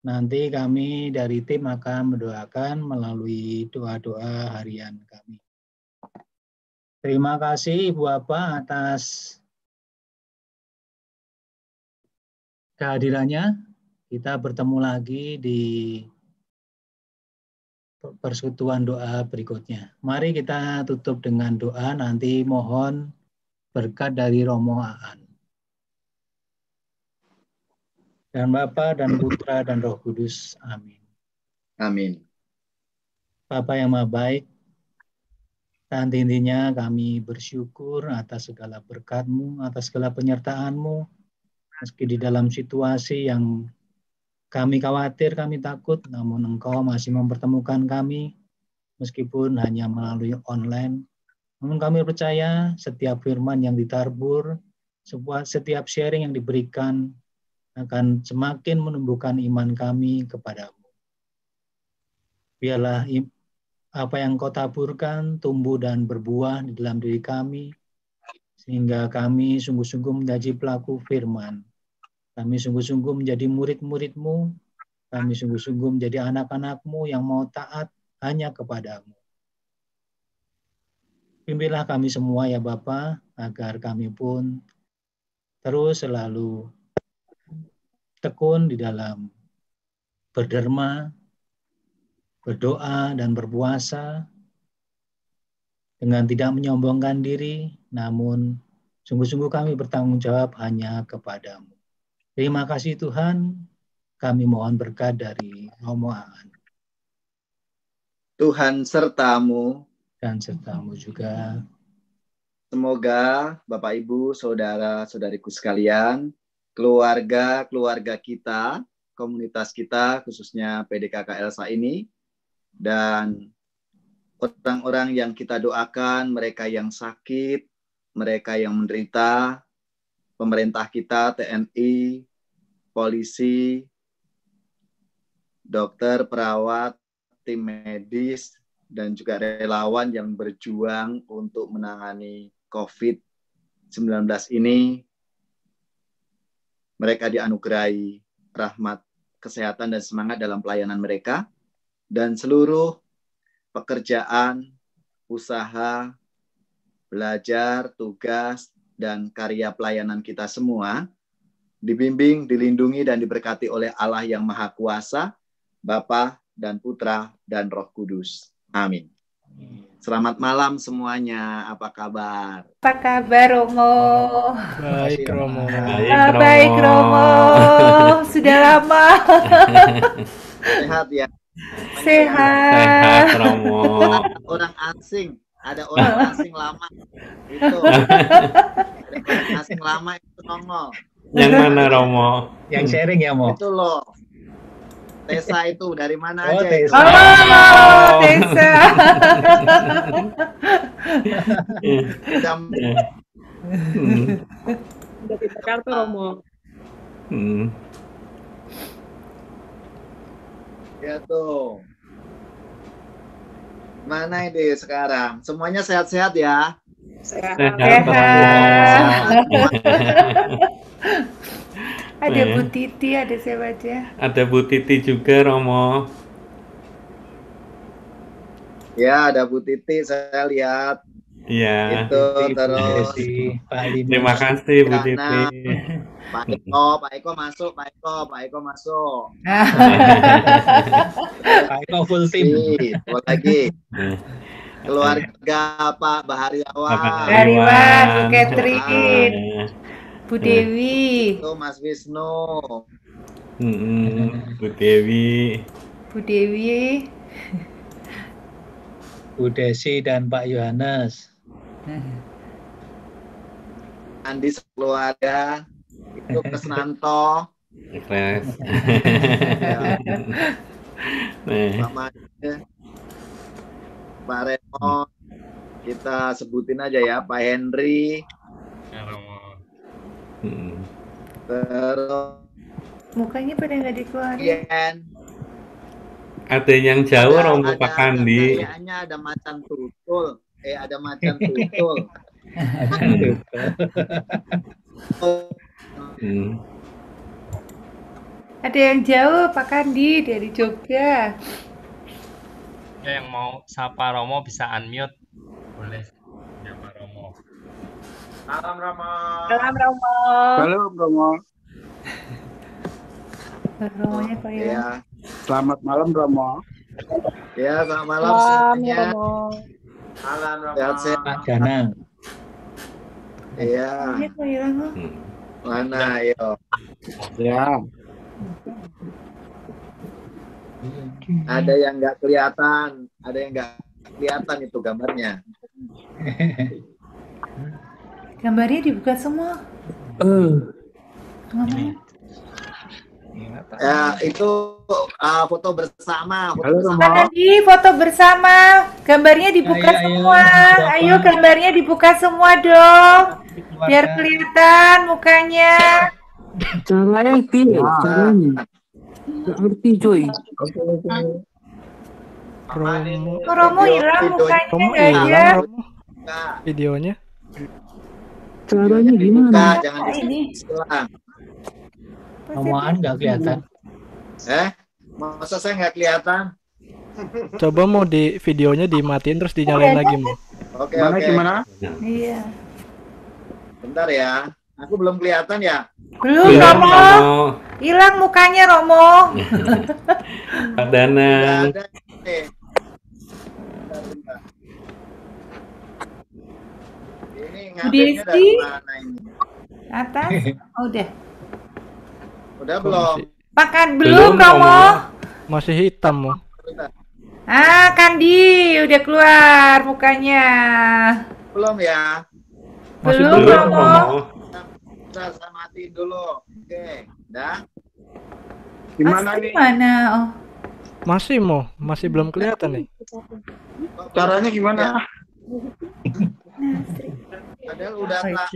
Nanti kami dari tim akan mendoakan melalui doa-doa harian kami. Terima kasih Ibu Bapak atas kehadirannya. Kita bertemu lagi di persekutuan doa berikutnya. Mari kita tutup dengan doa, nanti mohon berkat dari Romo Aan. Dan Bapa dan Putra dan Roh Kudus. Amin. Amin. Bapa yang Maha Baik, Dan intinya kami bersyukur atas segala berkat-Mu, atas segala penyertaan-Mu, meski di dalam situasi yang kami khawatir, kami takut, namun Engkau masih mempertemukan kami, meskipun hanya melalui online. Namun kami percaya setiap firman yang ditarbur, setiap sharing yang diberikan akan semakin menumbuhkan iman kami kepadamu. Biarlah apa yang Kau taburkan tumbuh dan berbuah di dalam diri kami, sehingga kami sungguh-sungguh menjadi pelaku firman. Kami sungguh-sungguh menjadi murid-murid-Mu, kami sungguh-sungguh menjadi anak-anak-Mu yang mau taat hanya kepadamu. Pimpinlah kami semua ya Bapa, agar kami pun terus selalu tekun di dalam berderma, berdoa, dan berpuasa dengan tidak menyombongkan diri, namun sungguh-sungguh kami bertanggung jawab hanya kepadamu. Terima kasih Tuhan, kami mohon berkat dari Romo Aan. Tuhan sertamu. Dan sertamu juga. Semoga Bapak Ibu, Saudara-saudariku sekalian, keluarga kita, komunitas kita, khususnya PDKK Elsa ini, dan orang-orang yang kita doakan, mereka yang sakit, mereka yang menderita, pemerintah kita, TNI, polisi, dokter, perawat, tim medis, dan juga relawan yang berjuang untuk menangani COVID-19 ini. Mereka dianugerahi rahmat, kesehatan, dan semangat dalam pelayanan mereka. Dan seluruh pekerjaan, usaha, belajar, tugas, dan karya pelayanan kita semua dibimbing, dilindungi, dan diberkati oleh Allah yang Maha Kuasa, Bapa dan Putra dan Roh Kudus. Amin. Selamat malam semuanya. Apa kabar? Apa kabar, Romo? Baik, Romo. Baik, Romo. Sudah lama. Sehat ya? Sehat, Romo. Orang asing. Ada orang asing lama. Itu. Orang asing lama itu nongol. Yang mana, Romo? Yang sharing ya, Mo? Itu loh. Tessa itu dari mana Oh, aja Tessa. itu? Oh, Tessa. Dari Jakarta, Romo. Ya tuh. Mana ini sekarang? Semuanya sehat-sehat ya? Sehat. Ada Bu Titi, ada siapa aja? Ada Bu Titi juga, Romo. Ya, ada Bu Titi, saya lihat. Iya. Itu terus. Terima kasih Bu Titi. Pak Eko masuk, Pak Eko masuk. Pak Eko full tim. Lagi. Keluarga Pak Bahariawan. Bahariawan, Bu Catherine, Bu Dewi. Itu Mas Wisnu. Bu Dewi. Bu Dewi. Bu Desi dan Pak Yohanes. Andi keluarga. Itu Kesnanto. Ikhlas. Pak Remo, kita sebutin aja ya, Pak Henry. Terus mukanya pada nggak dikeluarin. Ada yang jauh, Romo Pak Kandi. Kayaknya ada macan tutul. Ada macan tutul. Ada yang jauh, Pak Kandi dari Jogja. Ya, yang mau sapa Romo bisa unmute. Boleh sapa Romo. Salam Romo. Salam Romo. Halo Romo. Romonya kok ya. Selamat malam Romo. Ya, selamat malam semuanya. Salam Romo. Sehat-sehat. Pak Danang. Iya. Romonya kok hilang loh. Mana, ayo. Ya. Ada yang nggak kelihatan, ada yang nggak kelihatan itu gambarnya. Gambarnya dibuka semua. Ngomong. Ya, itu foto bersama. Halo, Romo. Tadi foto bersama. Gambarnya dibuka Ayo, semua. ayo. Ayo gambarnya dibuka semua dong. Biar kelihatan mukanya. Caranya piye? Caranya. Gak ngerti coy. Romo. Oh, Romo hilang mukanya Romo nggak ada. hilang Romo. Videonya. Caranya gimana? Buka, jangan Nah, ini. diselang. Romoan nggak kelihatan. Masa saya nggak kelihatan? Coba mau di videonya dimatiin terus dinyalain lagi mau. Oke, Gimana, oke. gimana? Iya. Bentar ya. Aku belum kelihatan ya. Belum, Hilang, Romo. Romo. Hilang mukanya, Romo. Pak Danang. Nggak ada. Bentar. Ini ngambilnya dari Desi. mana ini? Atas. Oh, udah. Udah belum? Makan belum, Romo. Masih hitam mau. Bentar. Ah, Kandi udah keluar mukanya. Belum ya? Masih Belum, belum Romo. Romo. Bentar, saya matiin dulu. Oke, dah. Gimana Asli nih? mana? Oh. Masih mau, masih belum kelihatan nih. Caranya gimana? Padahal udah tak.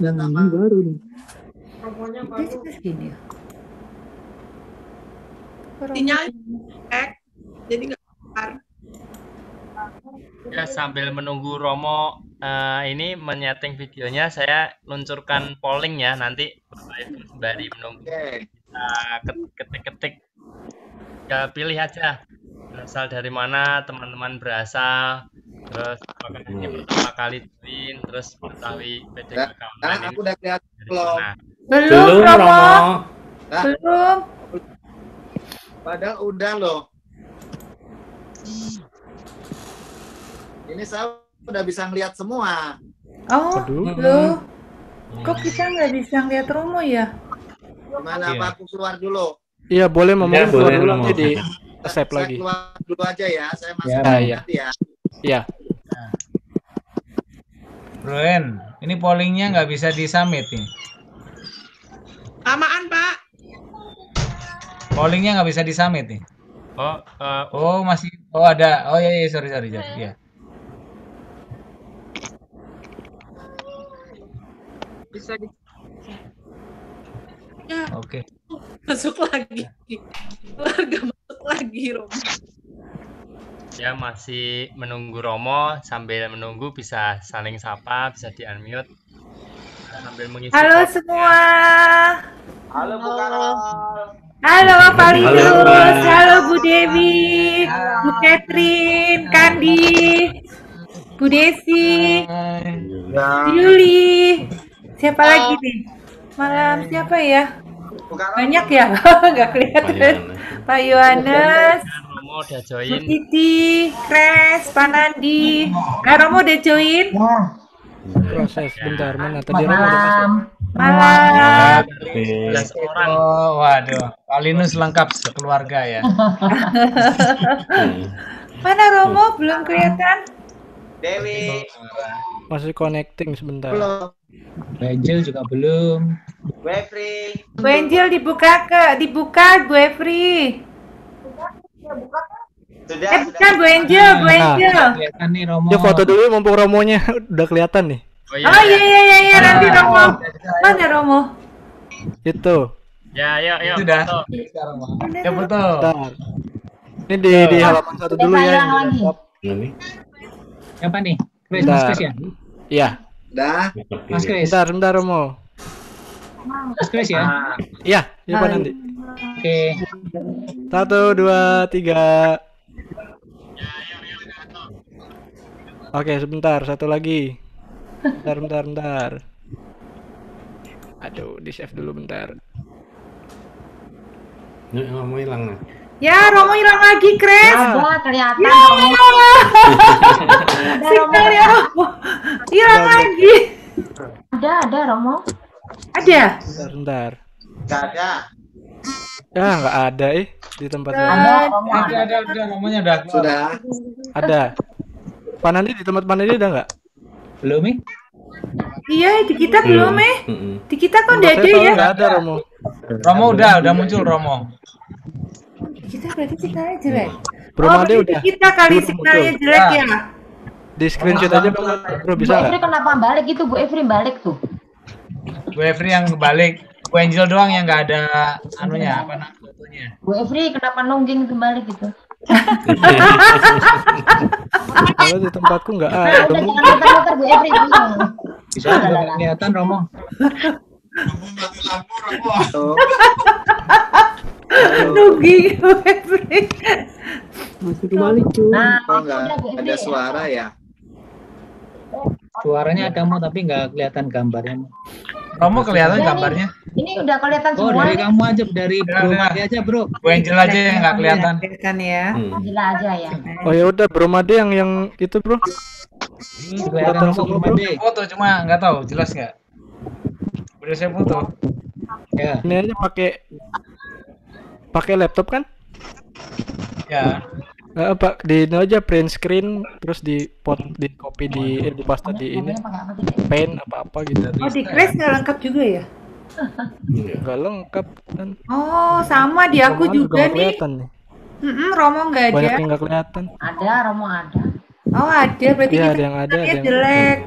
Yang ini baru nih. Terus gini. Sinyal jadi nggak keluar. Ya, sambil menunggu Romo ini menyeting videonya, saya luncurkan polling ya, nanti sembari menunggu Oke. kita ketik-ketik, ya pilih aja berasal dari mana teman-teman berasal, terus apakah ini pertama kali join, terus mengetahui PDKK Nah, online aku ini udah kelihatan dari belum? mana. Belum, Belum Romo. Romo. Nah, Belum. padahal udah loh. Ini saya udah bisa ngeliat semua. Oh, Aduh. loh. Kok kita nggak bisa ngeliat Romo ya? Gimana apa aku keluar dulu? Iya boleh mau Ya, keluar boleh, dulu Romo. nanti di Saya save lagi. keluar dulu aja ya. Saya masuk Ya, iya. nanti ya. Iya. Bro ini pollingnya nggak bisa di-submit nih. Lamaan, Pak. Pollingnya nggak bisa di-submit nih. Oh, Oh masih, oh ada, oh iya sorry ya. Bisa di Oke. masuk lagi. Keluarga masuk lagi, Romo. ya masih menunggu Romo, sambil menunggu bisa saling sapa, bisa di-unmute sambil mengisi Halo poll. semua. Halo, Bu Karol. Halo Pak Halo, Linus. Pak. Halo Bu Dewi, Bu Catherine, Kandi, Bu Desi, Yuli. Siapa lagi nih? Malam siapa ya? Bu Karol. Banyak ya? Nggak kelihatan. Pak Yohanes, Romo udah Bu join. Titi, Kres, Pak Nandi. Romo udah join? Proses bentar mana tadi Romo udah masuk. Malam. 11 orang. Oh, waduh, Pak Linus lengkap sekeluarga ya. Mana Romo? Belum kelihatan? Dewi. Masih connecting sebentar. Belum. Angel juga belum. Wefri. Bu Angel dibuka Bu Efri. Sudah. Bukan Bu Angel, Bu Angel. Kelihatan nih Romo. Ya foto dulu mumpung Romonya udah kelihatan nih. Oh iya, Oh iya nanti Romo. Mana Romo? Itu. ya, yuk, Sudah. foto. Ya betul. Bentar. Ini di halaman satu dulu ya yang di laptop. Siapa nih? Chris, Bentar. Mas Chris ya? Iya. Dah. Mas Chris. Bentar Romo. Mas Chris ya? Iya, siapa nanti? Oke. 1, 2, 3. Oke, sebentar, satu lagi. Bentar. Aduh, di save dulu bentar. Kamu hilang nih. Ya, Romo hilang lagi, Kres. Ada kelihatan. Ya, sinyalnya Romo hilang lagi. Ada Romo. Ada. Bentar. Gak ada. Ya, nggak ada di tempat Ada, Romonya udah keluar. Sudah. Ada. Pak Nandi di tempat Pak Nandi ada nggak? Belum nih? Iya, di kita belum Di kita kok Tempat nggak ada saya soalnya ya? nggak ada Romo. Romo udah muncul Romo. Di kita berarti signalnya jelek. Bro Oh, Made berarti udah. di kita kali Udah signalnya muncul. jelek ya? Di screenshot aja Bang. Bro Bu bisa Efri nggak? kenapa balik itu? Bu Efri balik tuh. Bu Efri yang balik. Bu Angel doang yang nggak ada anunya apa namanya fotonya. Bu Efri kenapa nungging kembali gitu? Kalau di tempatku nggak ada. Udah jangan muter-muter Bu Efri. Bisa nggak kelihatan Romo? Nungging Bu Efri. Masih kembali cuy. Nah, Kok nggak udah, Bu Efri. ada suara ya? Suaranya ada mau tapi nggak kelihatan gambarnya. Romo kelihatan gambarnya. Ini udah kelihatan Oh semua dari nih. kamu aja, dari Bro Udah. Made aja Bro. Bu Angel aja yang nggak kelihatan. Kelihatan ya. Gila aja ya. Oh ya udah Bro Made yang itu Bro. Kelihatan Datang Bro semua, Bro. Made. Foto cuma nggak tahu jelas nggak. Udah saya foto. Ya. Ini aja pakai laptop kan? Ya. Pak di ini aja print screen terus di copy di paste di ini pen apa gitu. Oh, di Crash nggak lengkap juga ya? Nggak lengkap kan. Oh, sama di aku Romo juga nggak nih. kelihatan nih. Romo nggak ada. Banyak yang nggak kelihatan. Ada, Romo ada. Oh, ada. Berarti Iya, kita ada yang ada, ada yang jelek.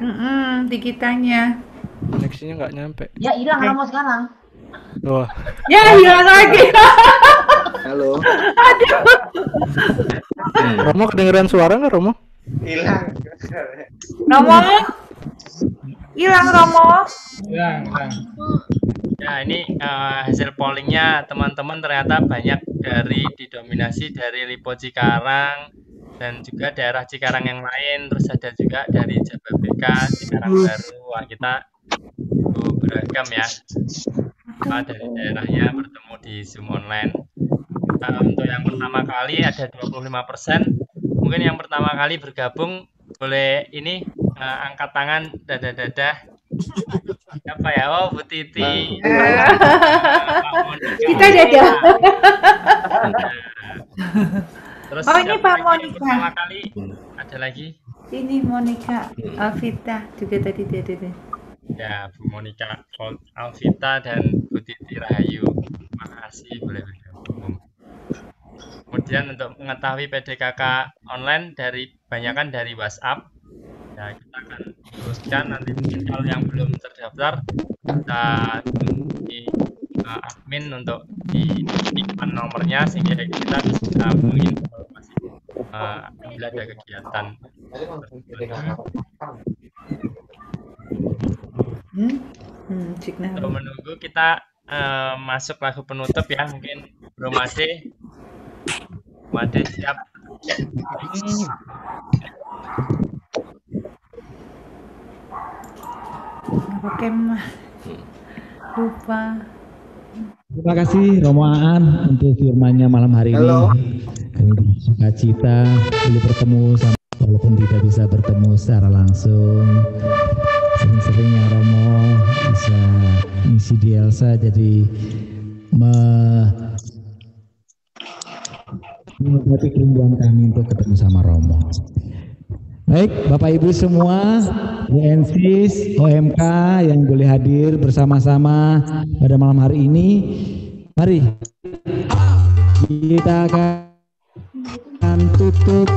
Di kitanya. Koneksinya nggak nyampe. Ya hilang Romo sekarang. Wah. Ya, hilang lagi. Halo. Romo kedengeran suara nggak Romo? Hilang. Romo. Hilang Romo. Hilang. Ya, ini hasil pollingnya teman-teman ternyata banyak didominasi dari Lipo Cikarang dan juga daerah Cikarang yang lain, terus ada juga dari Jababeka, Cikarang Baru. Wah, kita beragam ya. Dari daerahnya bertemu di Zoom online. Untuk yang pertama kali ada 25%. Mungkin yang pertama kali bergabung boleh ini angkat tangan dadah. Apa ya? Oh, Bu Titi. Kita dadah. Terus Oh, ini Pak yang Monica. pertama kali ada lagi. Ini Monica Alvita juga tadi dia ada. Ya, Bu Monica Alvita dan Bu Titi Rahayu. Terima kasih boleh bergabung. Kemudian untuk mengetahui PDKK online banyakan dari WhatsApp. Ya, kita akan teruskan nanti kalau yang belum terdaftar kita hubungi admin untuk diiklan nomornya sehingga kita bisa menginformasi bila ada kegiatan. Untuk menunggu kita masuk lagu penutup ya, mungkin Bro Made siap. Oke, lupa. Terima kasih Romo Aan untuk firman-Nya malam hari ini. Kami bersukacita boleh bertemu sama walaupun tidak bisa bertemu secara langsung. Sering-seringnya Romo bisa mengisi di Elsa jadi mengobati kerinduan kami untuk ketemu sama Romo. Baik, Bapak Ibu semua, WNSIS, OMK yang boleh hadir bersama-sama pada malam hari ini, mari kita akan tutup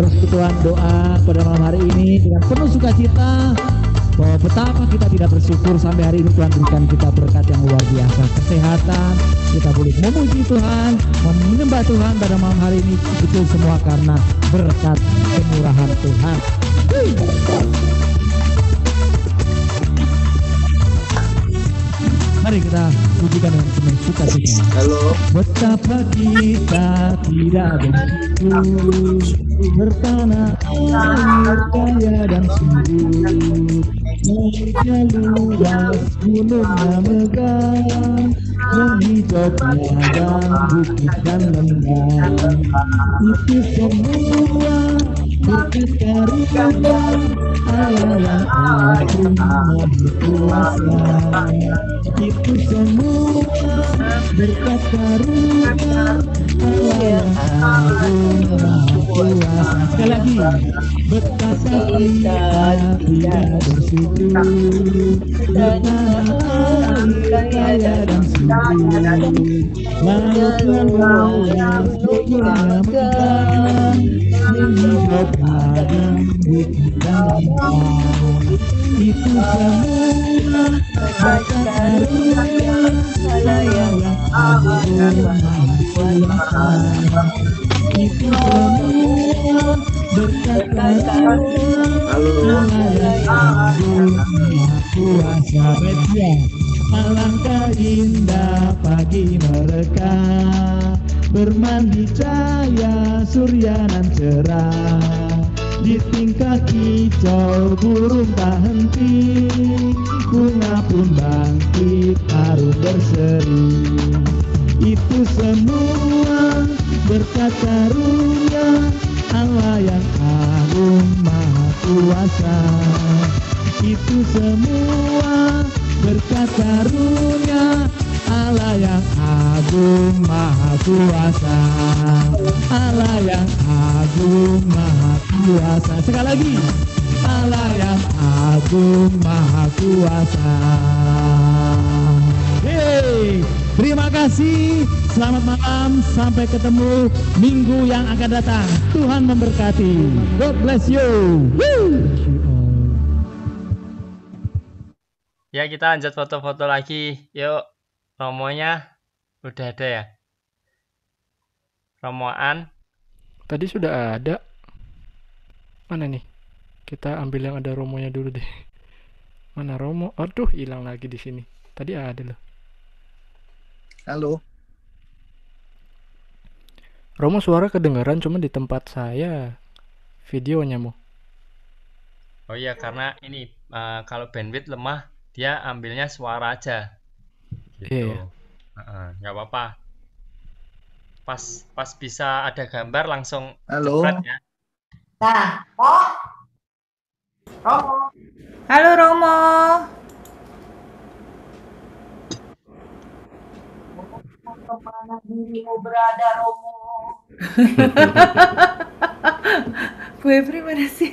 persekutuan doa pada malam hari ini dengan penuh sukacita bahwa betapa kita tidak bersyukur sampai hari ini Tuhan berikan kita berkat yang luar biasa, kesehatan, kita boleh memuji Tuhan, menyembah Tuhan pada malam hari ini, itu semua karena berkat kemurahan Tuhan. Mari kita pujikan dengan penuh sukacita. Betapa kita tidak bersyukur bertanah air kaya dan subur, menyeluruh gunungnya megah, menghijaunya dan bukit dan lembah. Itu semua berkat karunia Allah yang agung maha kuasa. Itu semua berkat karunia Allah yang agung maha kuasa. Sekali lagi, betapa kita tidak bersyukur betapa air kaya dan subur laut dan buaya syukurnya megah hidup padam di padang limpah. Itu semua berkat karunia Allah yang agung maha kuasa. Itu semua berkat karunia Allah yang agung maha kuasa. Betul. Alangkah indah pagi mereka bermandi cahaya surya nan cerah. Di tingkah kicau burung tak henti, bunga pun bangkit harum berseri. Itu semua berkat karunia Allah yang agung maha kuasa. Itu semua berkat karunia Allah yang agung maha kuasa. Allah yang agung maha kuasa. Sekali lagi, Allah yang agung maha kuasa. Hey, terima kasih. Selamat malam. Sampai ketemu minggu yang akan datang. Tuhan memberkati. God bless you. Woo! Ya, kita lanjut foto-foto lagi. Yuk, Romonya udah ada ya? Romoan. Tadi sudah ada. Mana nih? Kita ambil yang ada Romonya dulu deh. Mana Romo? Aduh, hilang lagi di sini. Tadi ada loh. Halo. Romo suara kedengaran cuma di tempat saya. Videonya mau. Oh iya, karena ini kalau bandwidth lemah, dia ambilnya suara aja. Gitu. Iya. Nggak apa-apa. Pas bisa ada gambar langsung Halo. cepet ya. Nah, Romo. Halo Romo. Kemana dirimu berada, Romo? Bu Efri mana sih?